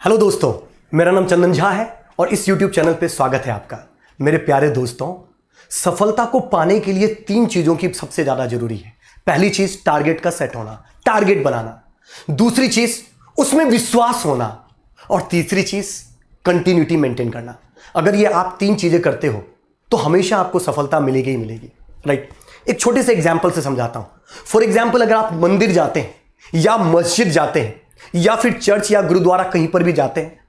Hello दोस्तों, मेरा नाम चंदन झा है और इस YouTube चैनल पे स्वागत है आपका। मेरे प्यारे दोस्तों, सफलता को पाने के लिए 3 चीज़ों की सबसे ज़्यादा जरूरी है। पहली चीज़ टारगेट का सेट होना, टारगेट बनाना। दूसरी चीज़ उसमें विश्वास होना और तीसरी चीज़ कंटिन्यूटी मेंटेन करना। अगर ये आप 3 चीज़ें करते हो तो हमेशा आपको सफलता मिलेगी ही मिलेगी। राइट, एक छोटे से एग्जाम्पल से समझाता हूं। फॉर एग्जाम्पल, अगर आप मंदिर जाते हैं या मस्जिद जाते हैं या फिर चर्च या गुरुद्वारा कहीं पर भी जाते हैं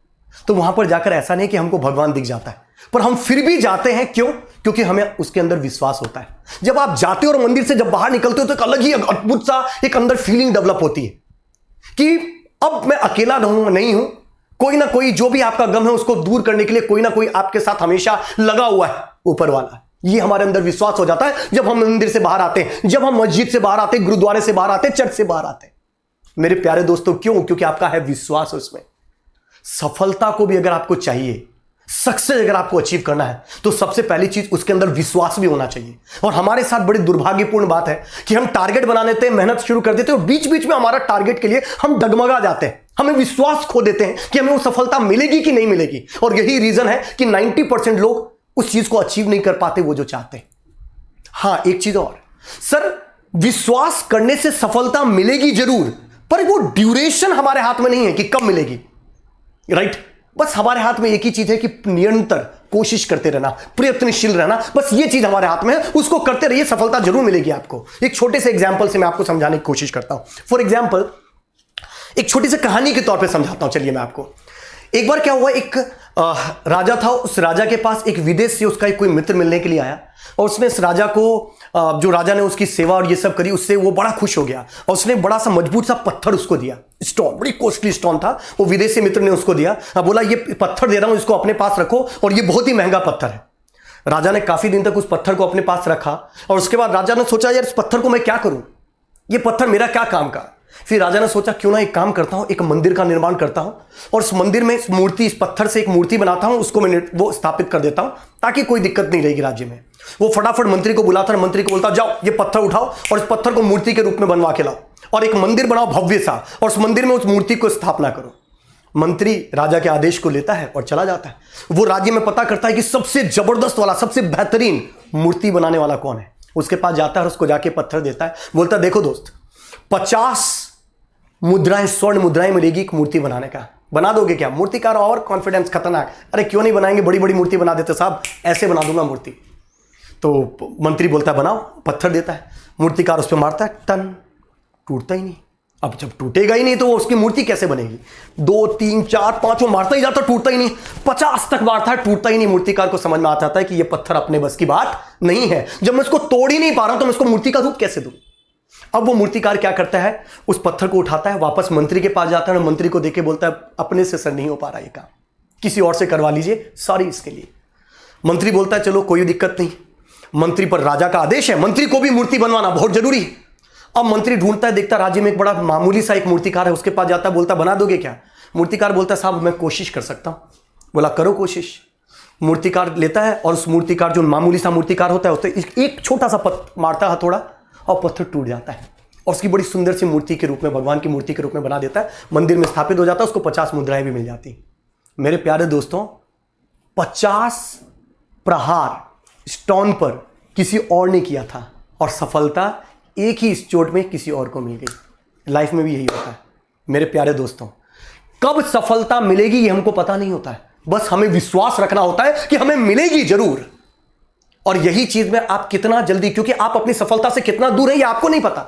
तो वहां पर जाकर ऐसा नहीं कि हमको भगवान दिख जाता है, पर हम फिर भी जाते हैं। क्यों? क्योंकि हमें उसके अंदर विश्वास होता है। जब आप जाते हो और मंदिर से जब बाहर निकलते हो तो एक अलग ही अद्भुत सा एक अंदर फीलिंग डेवलप होती है कि अब मैं अकेला नहीं हूं, कोई ना कोई जो भी आपका गम है उसको दूर करने के लिए कोई ना कोई आपके साथ हमेशा लगा हुआ है, ऊपर वाला। ये हमारे अंदर विश्वास हो जाता है जब हम मंदिर से बाहर आते हैं, जब हम मस्जिद से बाहर आते हैं, गुरुद्वारे से बाहर आते हैं, चर्च से बाहर आते हैं। मेरे प्यारे दोस्तों, क्यों? क्योंकि आपका है विश्वास उसमें। सफलता को भी अगर आपको चाहिए, सक्सेस अगर आपको अचीव करना है तो सबसे पहली चीज उसके अंदर विश्वास भी होना चाहिए। और हमारे साथ बड़ी दुर्भाग्यपूर्ण बात है कि हम टारगेट बना लेते हैं, मेहनत शुरू कर देते हैं और बीच बीच में हमारा टारगेट के लिए हम डगमगा जाते हैं, हमें विश्वास खो देते हैं कि हमें वो सफलता मिलेगी कि नहीं मिलेगी। और यही रीजन है कि 90% लोग उस चीज को अचीव नहीं कर पाते वो जो चाहते हैं। हां, एक चीज और, सर विश्वास करने से सफलता मिलेगी जरूर, पर वो ड्यूरेशन हमारे हाथ में नहीं है कि कब मिलेगी। राइट, बस हमारे हाथ में एक ही चीज है कि निरंतर कोशिश करते रहना, प्रयत्नशील रहना, बस ये चीज हमारे हाथ में है। उसको करते रहिए, सफलता जरूर मिलेगी आपको। एक छोटे से एग्जांपल से मैं आपको समझाने की कोशिश करता हूं। फॉर एग्जांपल, एक छोटी सी कहानी के तौर पे समझाता हूं। चलिए मैं आपको, एक बार क्या हुआ, एक राजा था। उस राजा के पास एक विदेश से उसका एक कोई मित्र मिलने के लिए आया और उसने इस राजा को, जो राजा ने उसकी सेवा और ये सब करी, उससे वो बड़ा खुश हो गया और उसने बड़ा सा मजबूत सा पत्थर उसको दिया, स्टोन, बड़ी कॉस्टली स्टोन था। वो विदेशी मित्र ने उसको दिया, बोला ये पत्थर दे रहा हूं, इसको अपने पास रखो और ये बहुत ही महंगा पत्थर है। राजा ने काफी दिन तक उस पत्थर को अपने पास रखा और उसके बाद राजा ने सोचा, यार इस पत्थर को मैं क्या करूं, ये पत्थर मेरा क्या काम का। फिर राजा ने सोचा, क्यों ना एक काम करता हूं, एक मंदिर का निर्माण करता हूं और उस मंदिर में इस मूर्ति, इस पत्थर से एक मूर्ति बनाता हूं, उसको मैं वो स्थापित कर देता हूं ताकि कोई दिक्कत नहीं रहेगी राज्य में। वो फटाफट मंत्री को बुलाता, मंत्री को बोलता, जाओ ये पत्थर उठाओ और इस पत्थर को मूर्ति के रूप में बनवा के लाओ और एक मंदिर बनाओ भव्य सा और उस मंदिर में उस मूर्ति को स्थापना करो। मंत्री राजा के आदेश को लेता है और चला जाता है। वो राज्य में पता करता है कि सबसे जबरदस्त वाला, सबसे बेहतरीन मूर्ति बनाने वाला कौन है। उसके पास जाता है और उसको जाके पत्थर देता है, बोलता, देखो दोस्त, 50 मुद्राएं, स्वर्ण मुद्राएं मिलेगी एक मूर्ति बनाने का, बना दोगे क्या? मूर्तिकार और कॉन्फिडेंस खतरनाक, अरे क्यों नहीं बनाएंगे, बड़ी बड़ी मूर्ति बना देते साहब, ऐसे बना दूंगा मूर्ति। तो मंत्री बोलता है बनाओ, पत्थर देता है, मूर्तिकार उस पर मारता है, टन, टूटता ही नहीं। अब जब टूटेगा ही नहीं तो वो उसकी मूर्ति कैसे बनेगी? 2, 3, 4, 5 वो मारता ही जाता, टूटता ही नहीं। 50 तक मारता है, टूटता ही नहीं। मूर्तिकार को समझ में आता है कि ये पत्थर अपने बस की बात नहीं है, जब मैं इसको तोड़ ही नहीं पा रहा हूं तो मैं इसको मूर्ति का रूप कैसे दूं। अब वो मूर्तिकार क्या करता है, उस पत्थर को उठाता है, वापस मंत्री के पास जाता है और मंत्री को देके बोलता है, अपने से सर नहीं हो पा रहा ये काम, किसी और से करवा लीजिए, सॉरी इसके लिए। मंत्री बोलता है चलो कोई दिक्कत नहीं। मंत्री पर राजा का आदेश है, मंत्री को भी मूर्ति बनवाना बहुत जरूरी है। अब मंत्री ढूंढता है, देखता राज्य में एक बड़ा मामूली सा एक मूर्तिकार है, उसके पास जाता है, बोलता बना दोगे क्या? मूर्तिकार बोलता है साहब मैं कोशिश कर सकता हूं। बोला करो कोशिश। मूर्तिकार लेता है और उस मूर्तिकार, जो मामूली सा मूर्तिकार होता है, एक छोटा सा पत्थर मारता है हथौड़ा और पत्थर टूट जाता है और उसकी बड़ी सुंदर सी मूर्ति के रूप में, भगवान की मूर्ति के रूप में बना देता है, मंदिर में स्थापित हो जाता है, उसको 50 मुद्राएं भी मिल जाती। मेरे प्यारे दोस्तों, 50 प्रहार स्टोन पर किसी और ने किया था और सफलता एक ही चोट में किसी और को मिल गई। लाइफ में भी यही होता है मेरे प्यारे दोस्तों। कब सफलता मिलेगी ये हमको पता नहीं होता है, बस हमें विश्वास रखना होता है कि हमें मिलेगी जरूर। और यही चीज में आप कितना जल्दी, क्योंकि आप अपनी सफलता से कितना दूर है ये आपको नहीं पता,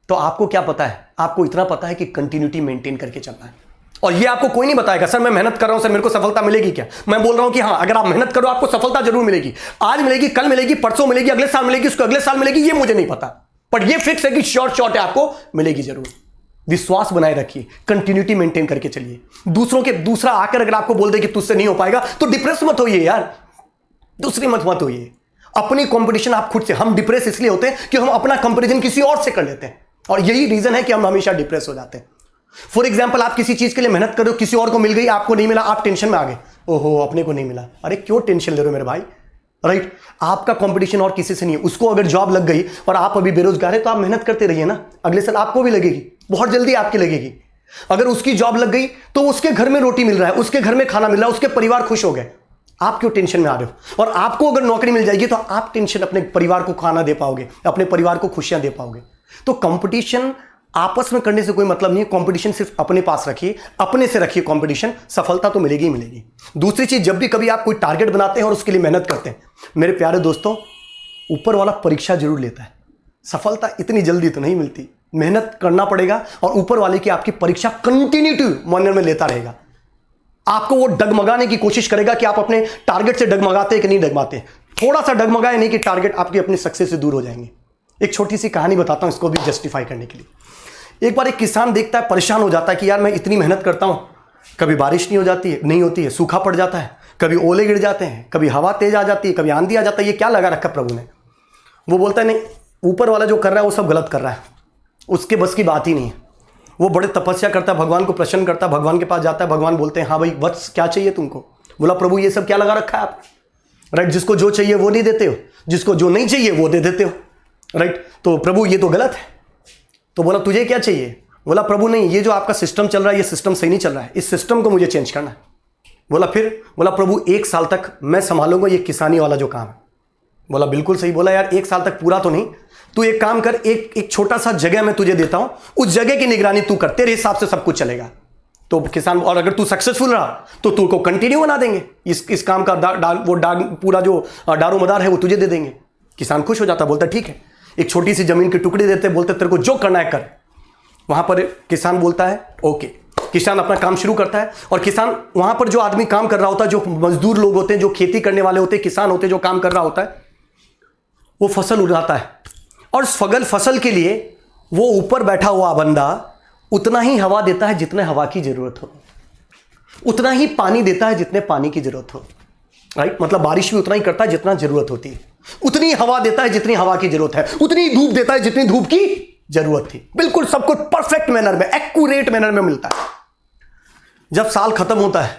तो आपको क्या पता है? आपको इतना पता है कि कंटिन्यूटी मेंटेन करके चलना है। और ये आपको कोई नहीं बताएगा, सर मैं मेहनत कर रहा हूं, सर मेरे को सफलता मिलेगी क्या? मैं बोल रहा हूं कि हां, अगर आप मेहनत करो आपको सफलता जरूर मिलेगी। आज मिलेगी, कल मिलेगी, परसों मिलेगी, अगले साल मिलेगी, उसको अगले साल मिलेगी, ये मुझे नहीं पता, पर ये फिक्स है कि शॉर्ट है आपको मिलेगी जरूर। विश्वास बनाए रखिए, कंटिन्यूटी मेंटेन करके चलिए। दूसरा आकर अगर आपको बोल दे कि तुझसे नहीं हो पाएगा तो डिप्रेस मत होइए यार, दूसरी मत होइए। अपनी कंपटीशन आप खुद से, हम डिप्रेस इसलिए होते हैं कि हम अपना कंपैरिजन किसी और से कर लेते हैं और यही रीजन है कि हम हमेशा डिप्रेस हो जाते हैं। फॉर एग्जाम्पल, आप किसी चीज के लिए मेहनत कर रहे हो, किसी और को मिल गई, आपको नहीं मिला, आप टेंशन में आ गए, ओहो अपने को नहीं मिला। अरे क्यों टेंशन ले रहे हो मेरे भाई? राइट, आपका कंपटीशन और किसी से नहीं है। उसको अगर जॉब लग गई और आप अभी बेरोजगार है तो आप मेहनत करते रहिए ना, अगले साल आपको भी लगेगी, बहुत जल्दी आपकी लगेगी। अगर उसकी जॉब लग गई तो उसके घर में रोटी मिल रहा है, उसके घर में खाना मिल रहा है, उसके परिवार खुश हो गए। आप क्यों टेंशन में आ रहे हो? और आपको अगर नौकरी मिल जाएगी तो आप टेंशन अपने परिवार को खाना दे पाओगे, अपने परिवार को खुशियां दे पाओगे। तो कंपटीशन आपस में करने से कोई मतलब नहीं है। कंपटीशन सिर्फ अपने पास रखिए, अपने से रखिए कंपटीशन, सफलता तो मिलेगी ही मिलेगी। दूसरी चीज, जब भी कभी आप कोई टारगेट बनाते हैं और उसके लिए मेहनत करते हैं, मेरे प्यारे दोस्तों, ऊपर वाला परीक्षा जरूर लेता है। सफलता इतनी जल्दी तो नहीं मिलती, मेहनत करना पड़ेगा और ऊपर वाले की आपकी परीक्षा कंटिन्यूटी मैनर में लेता रहेगा। आपको वो डगमगाने की कोशिश करेगा कि आप अपने टारगेट से डगमगाते कि नहीं डगमगाते। थोड़ा सा डगमगाए नहीं कि टारगेट आपकी अपनी सक्सेस से दूर हो जाएंगे। एक छोटी सी कहानी बताता हूं इसको भी जस्टिफाई करने के लिए। एक बार एक किसान देखता है, परेशान हो जाता है कि यार मैं इतनी मेहनत करता हूं, कभी बारिश नहीं होती है, सूखा पड़ जाता है, कभी ओले गिर जाते हैं, कभी हवा तेज आ जाती है, कभी आंधी आ जाता है, ये क्या लगा रखा प्रभु ने। वो बोलता है नहीं, ऊपर वाला जो कर रहा है वो सब गलत कर रहा है, उसके बस की बात ही नहीं है। वो बड़े तपस्या करता है, भगवान को प्रसन्न करता है, भगवान के पास जाता है। भगवान बोलते हैं हाँ भाई वत्स क्या चाहिए तुमको? बोला प्रभु ये सब क्या लगा रखा है आप, राइट? जिसको जो चाहिए वो नहीं देते हो, जिसको जो नहीं चाहिए वो दे देते हो, राइट? तो प्रभु ये तो गलत है। तो बोला तुझे क्या चाहिए? बोला प्रभु नहीं, ये जो आपका सिस्टम चल रहा है ये सिस्टम सही नहीं चल रहा है, इस सिस्टम को मुझे चेंज करना है। बोला फिर? बोला प्रभु 1 साल तक मैं संभालूंगा ये किसानी वाला जो काम है। बोला बिल्कुल सही। बोला यार 1 साल तक पूरा तो नहीं, तू एक काम कर, एक छोटा सा जगह मैं तुझे देता हूं, उस जगह की निगरानी तू कर, तेरे हिसाब से सब कुछ चलेगा। तो किसान, और अगर तू सक्सेसफुल रहा तो तू को कंटिन्यू बना देंगे, इस काम का पूरा जो दारोमदार है वो तुझे दे देंगे। किसान खुश हो जाता, बोलता ठीक है। एक छोटी सी जमीन के टुकड़े देते, बोलते तेरे को जो करना है कर। वहां पर किसान बोलता है ओके। किसान अपना काम शुरू करता है और किसान वहां पर जो आदमी काम कर रहा होता है, जो मजदूर लोग होते हैं, जो खेती करने वाले होते हैं, किसान होते हैं जो काम कर रहा होता है, वो फसल उगाता है। और फसल के लिए वो ऊपर बैठा हुआ बंदा उतना ही हवा देता है जितने हवा की जरूरत हो, उतना ही पानी देता है जितने पानी की जरूरत हो, राइट? मतलब बारिश भी उतना ही करता है जितना जरूरत होती है, उतनी हवा देता है जितनी हवा की जरूरत है, उतनी धूप देता है जितनी धूप की जरूरत थी। बिल्कुल सब कुछ परफेक्ट मैनर में, एक्यूरेट मैनर में मिलता है। जब साल खत्म होता है,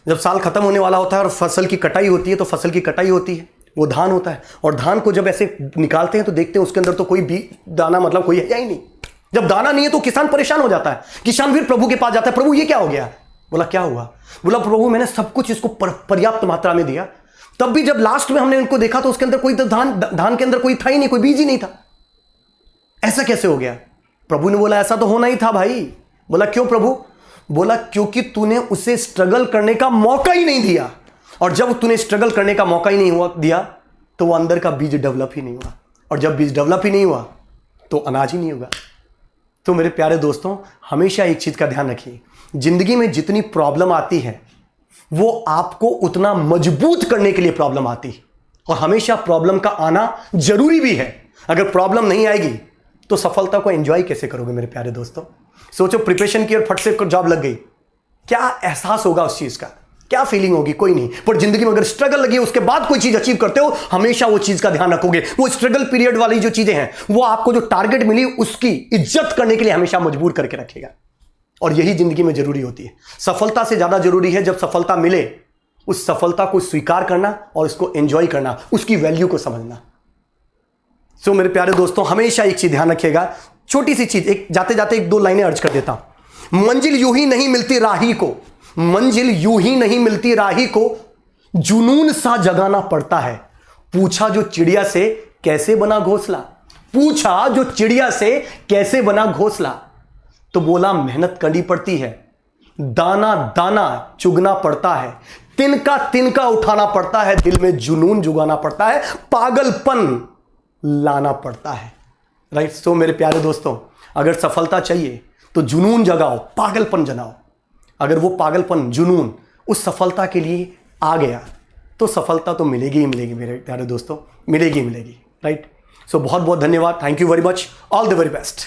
जब साल खत्म होने वाला होता है और फसल की कटाई होती है, तो फसल की कटाई होती है, वो धान होता है। और धान को जब ऐसे निकालते हैं तो देखते हैं उसके अंदर तो कोई भी दाना मतलब कोई है ही नहीं। जब दाना नहीं है तो किसान परेशान हो जाता है। किसान फिर प्रभु के पास जाता है, प्रभु ये क्या हो गया? बोला क्या हुआ? बोला प्रभु मैंने सब कुछ इसको पर्याप्त मात्रा में दिया, तब भी जब लास्ट में हमने इनको देखा तो उसके अंदर कोई धान के अंदर कोई था ही नहीं, कोई बीज ही नहीं था। ऐसा कैसे हो गया? प्रभु ने बोला ऐसा तो होना ही था भाई। बोला क्यों प्रभु? बोला क्योंकि तूने उसे स्ट्रगल करने का मौका ही नहीं दिया, और जब तूने स्ट्रगल करने का मौका ही नहीं दिया तो वो अंदर का बीज डेवलप ही नहीं हुआ, और जब बीज डेवलप ही नहीं हुआ तो अनाज ही नहीं होगा। तो मेरे प्यारे दोस्तों, हमेशा एक चीज का ध्यान रखिए, जिंदगी में जितनी प्रॉब्लम आती है वो आपको उतना मजबूत करने के लिए प्रॉब्लम आती है, और हमेशा प्रॉब्लम का आना जरूरी भी है। अगर प्रॉब्लम नहीं आएगी तो सफलता को एंजॉय कैसे करोगे मेरे प्यारे दोस्तों? सोचो प्रिपरेशन की और फट से जॉब लग गई, क्या एहसास होगा उस चीज का, क्या फीलिंग होगी? कोई नहीं। पर जिंदगी में अगर स्ट्रगल लगी उसके बाद कोई चीज अचीव करते हो, हमेशा वो चीज का ध्यान रखोगे। वो स्ट्रगल पीरियड वाली जो चीजें हैं वो आपको जो टारगेट मिली उसकी इज्जत करने के लिए हमेशा मजबूर करके रखेगा, और यही जिंदगी में जरूरी होती है। सफलता से ज्यादा जरूरी है जब सफलता मिले उस सफलता को स्वीकार करना और उसको एंजॉय करना, उसकी वैल्यू को समझना। सो मेरे प्यारे दोस्तों, हमेशा एक चीज ध्यान रखिएगा, छोटी सी चीज, एक जाते जाते 1-2 लाइनें अर्ज कर देता हूं। मंजिल यूं ही नहीं मिलती राही को, मंजिल यूं ही नहीं मिलती राही को, जुनून सा जगाना पड़ता है। पूछा जो चिड़िया से कैसे बना घोंसला, पूछा जो चिड़िया से कैसे बना घोंसला, तो बोला मेहनत करनी पड़ती है, दाना दाना चुगना पड़ता है, तिनका तिनका उठाना पड़ता है, दिल में जुनून जुगाना पड़ता है, पागलपन लाना पड़ता है, राइट? सो मेरे प्यारे दोस्तों, अगर सफलता चाहिए तो जुनून जगाओ, पागलपन जगाओ। अगर वो पागलपन, जुनून उस सफलता के लिए आ गया तो सफलता तो मिलेगी ही मिलेगी मेरे प्यारे दोस्तों, मिलेगी ही मिलेगी, राइट? सो बहुत बहुत धन्यवाद, thank you very much, all the very best.